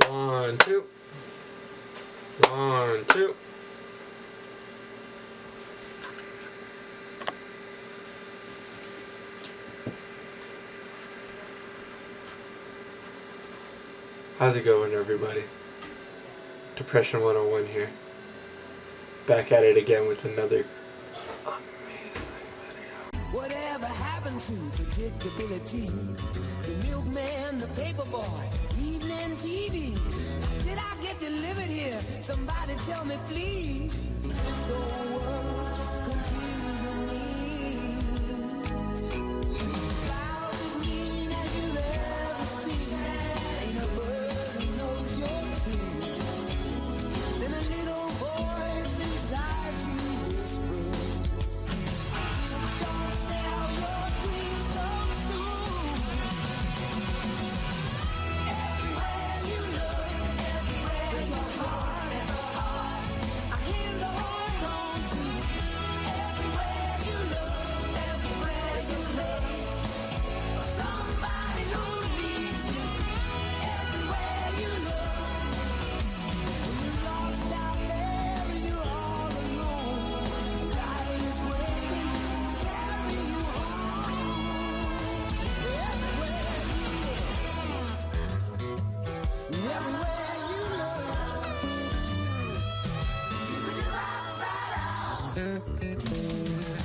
1, 2. 1, 2. How's it going, everybody? Depression 101 here. Back at it again with another amazing video. Whatever happened to predictability? The milkman, the paperboy, evening TV. Did I get delivered here? Somebody tell me, please. So what's confusing me? Clouds as mean as you've ever seen. Ain't a bird who knows your tune. Then a little voice inside you whispers. Don't sell your dreams so soon. Everywhere you look, everywhere there's a heart, a hand to hold on to. Everywhere you look, everywhere there's a place. Somebody who needs you. Everywhere you look, when you're lost out there and you're all alone, God is waiting to carry you home. Everywhere you look, everywhere you look.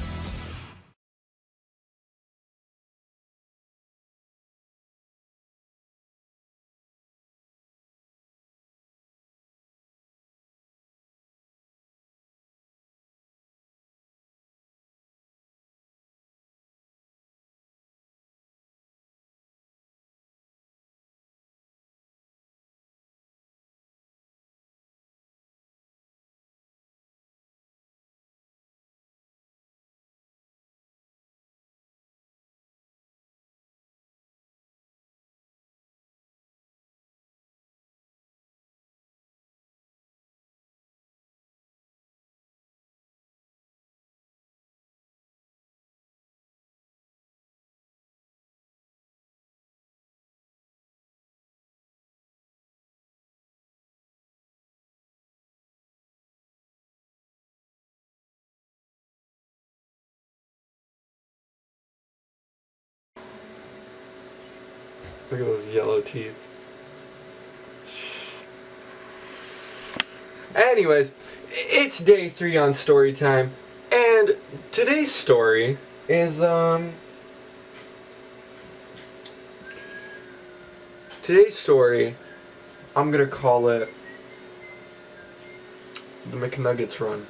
Look at those yellow teeth. Anyways, it's day 3 on story time, and today's story is I'm gonna call it the McNuggets Run.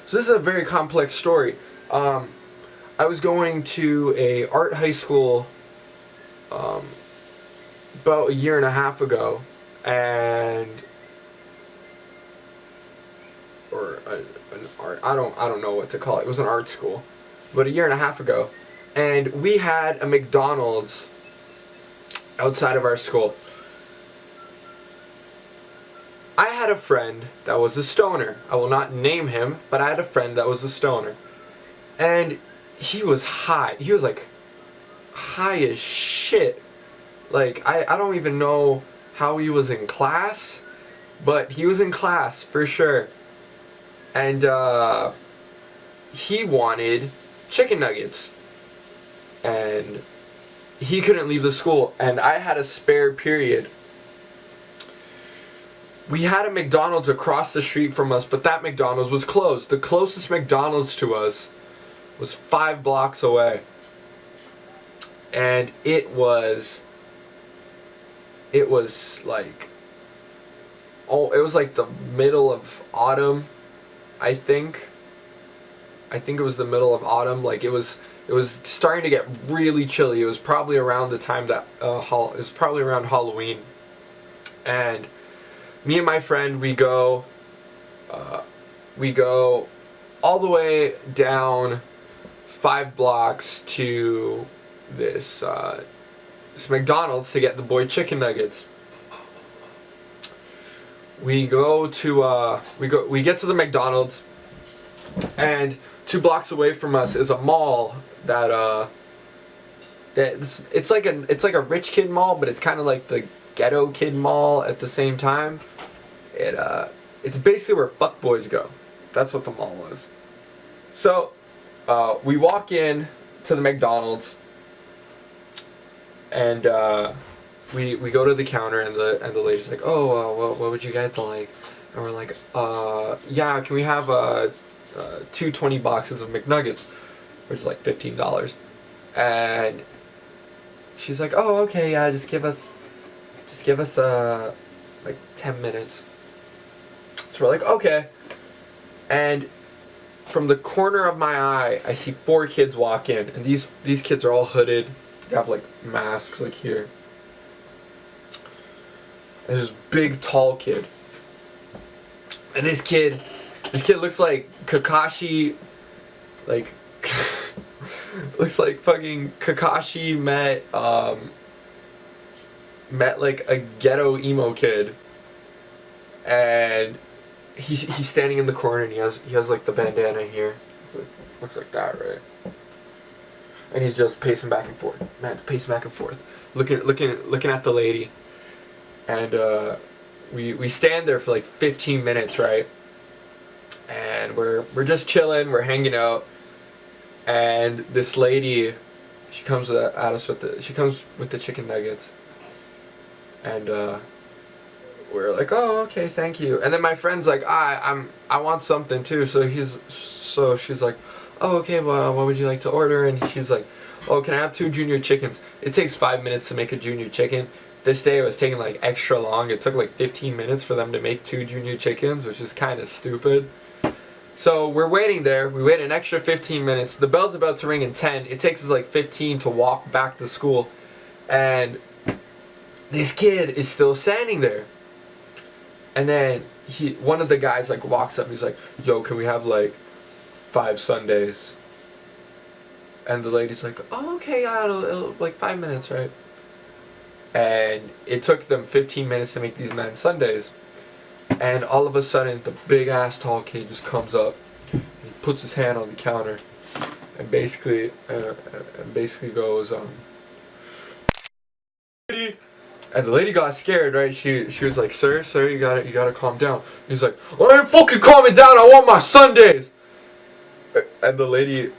So this is a very complex story. I was going to a art high school about a year and a half ago, and I don't know what to call it. It was an art school, but a year and a half ago, and we had a McDonald's outside of our school. I had a friend that was a stoner. I will not name him, but I had a friend that was a stoner, and he was high. He was like high as shit. Like, I don't even know how he was in class, but he was in class for sure. And he wanted chicken nuggets, and he couldn't leave the school, and I had a spare period. We had a McDonald's across the street from us, but that McDonald's was closed. The closest McDonald's to us was 5 blocks away, and it was like, it was like the middle of autumn, I think it was the middle of autumn. Like, it was starting to get really chilly. It was probably around the time that it was probably around Halloween, and me and my friend, we go all the way down 5 blocks to this McDonald's to get the boy chicken nuggets. We get to the McDonald's, and 2 blocks away from us is a mall that it's like a rich kid mall, but it's kind of like the ghetto kid mall at the same time. It's basically where fuckboys go. That's what the mall was. So, we walk in to the McDonald's, and we go to the counter, and the lady's like, oh, what would you get? Like, and we're like, yeah, can we have 2 boxes of McNuggets, which is like $15, and she's like, oh, okay, yeah, just give us like 10 minutes. So we're like, okay, and from the corner of my eye, I see 4 kids walk in, and these kids are all hooded. They have like masks like here. There's this big tall kid. And this kid looks like Kakashi, like looks like fucking Kakashi met like a ghetto emo kid. And he's standing in the corner, and he has like the bandana here. It's like, looks like that, right? And he's just pacing back and forth. Man's pacing back and forth, looking at the lady. And we stand there for like 15 minutes, right? And we're just chilling, we're hanging out, and this lady, she comes at us with the chicken nuggets, and we're like, oh, okay, thank you. And then my friend's like, I want something too. So she's like, oh, okay, well, what would you like to order? And she's like, oh, can I have 2 junior chickens? It takes 5 minutes to make a junior chicken. This day it was taking like extra long. It took like 15 minutes for them to make 2 junior chickens, which is kind of stupid. So we're waiting there. We wait an extra 15 minutes. The bell's about to ring in 10. It takes us like 15 to walk back to school. And this kid is still standing there. And then one of the guys like walks up and he's like, yo, can we have like 5 sundaes? And the lady's like, oh, okay, yeah, it'll like 5 minutes, right? And it took them 15 minutes to make these men sundaes. And all of a sudden, the big ass tall kid just comes up, and he puts his hand on the counter, and basically goes, and the lady got scared, right? She was like, sir, you gotta calm down. He's like, well, I ain't fucking calming down. I want my sundaes. And the lady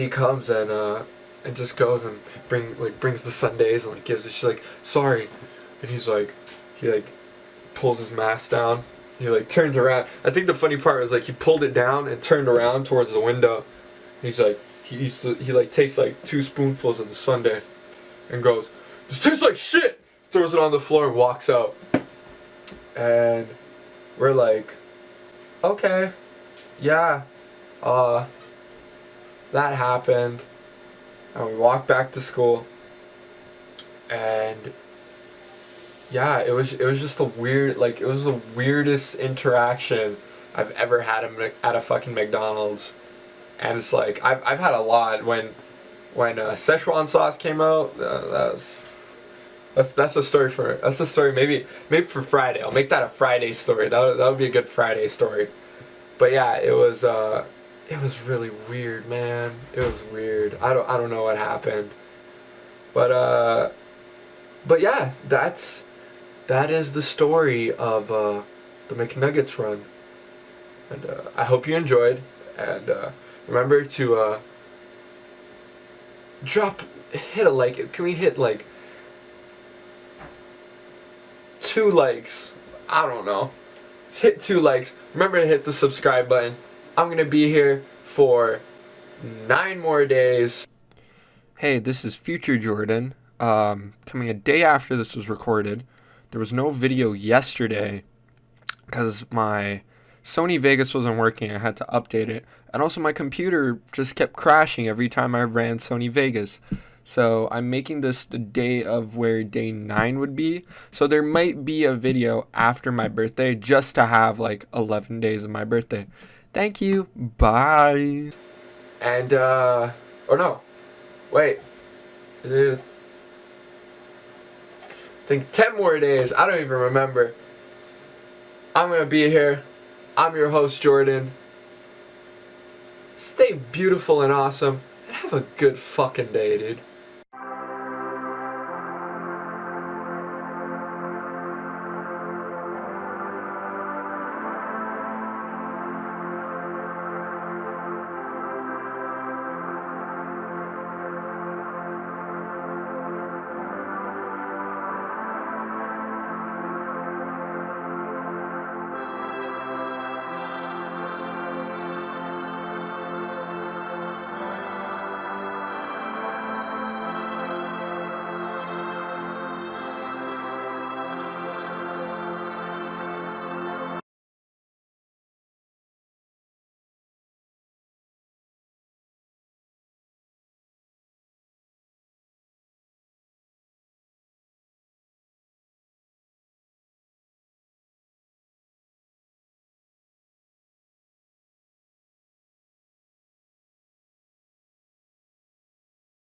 comes and just goes and brings the sundaes and like gives it. She's like, sorry, and he pulls his mask down. He like turns around. I think the funny part was like he pulled it down and turned around towards the window. He's like he like takes like 2 spoonfuls of the sundae and goes, this tastes like shit. Throws it on the floor and walks out. And we're like, okay, yeah, that happened. And we walked back to school. And yeah, it was just a weird, like, it was the weirdest interaction I've ever had at a fucking McDonald's. And it's like, I've had a lot. When Szechuan sauce came out, that's a story maybe for Friday. I'll make that a Friday story. That would be a good Friday story. But yeah, it was really weird, man. It was weird. I don't know what happened. But yeah, that is the story of the McNuggets run. And I hope you enjoyed. And remember to hit a like. Can we hit like 2 likes? I don't know. Let's hit 2 likes. Remember to hit the subscribe button. I'm gonna be here for 9 more days. Hey, this is Future Jordan. Coming a day after this was recorded. There was no video yesterday because my Sony Vegas wasn't working. I had to update it. And also my computer just kept crashing every time I ran Sony Vegas. So I'm making this the day of where day 9 would be. So there might be a video after my birthday just to have like 11 days of my birthday. Thank you. Bye. And, or no. Wait. I think 10 more days. I don't even remember. I'm going to be here. I'm your host, Jordan. Stay beautiful and awesome. And have a good fucking day, dude.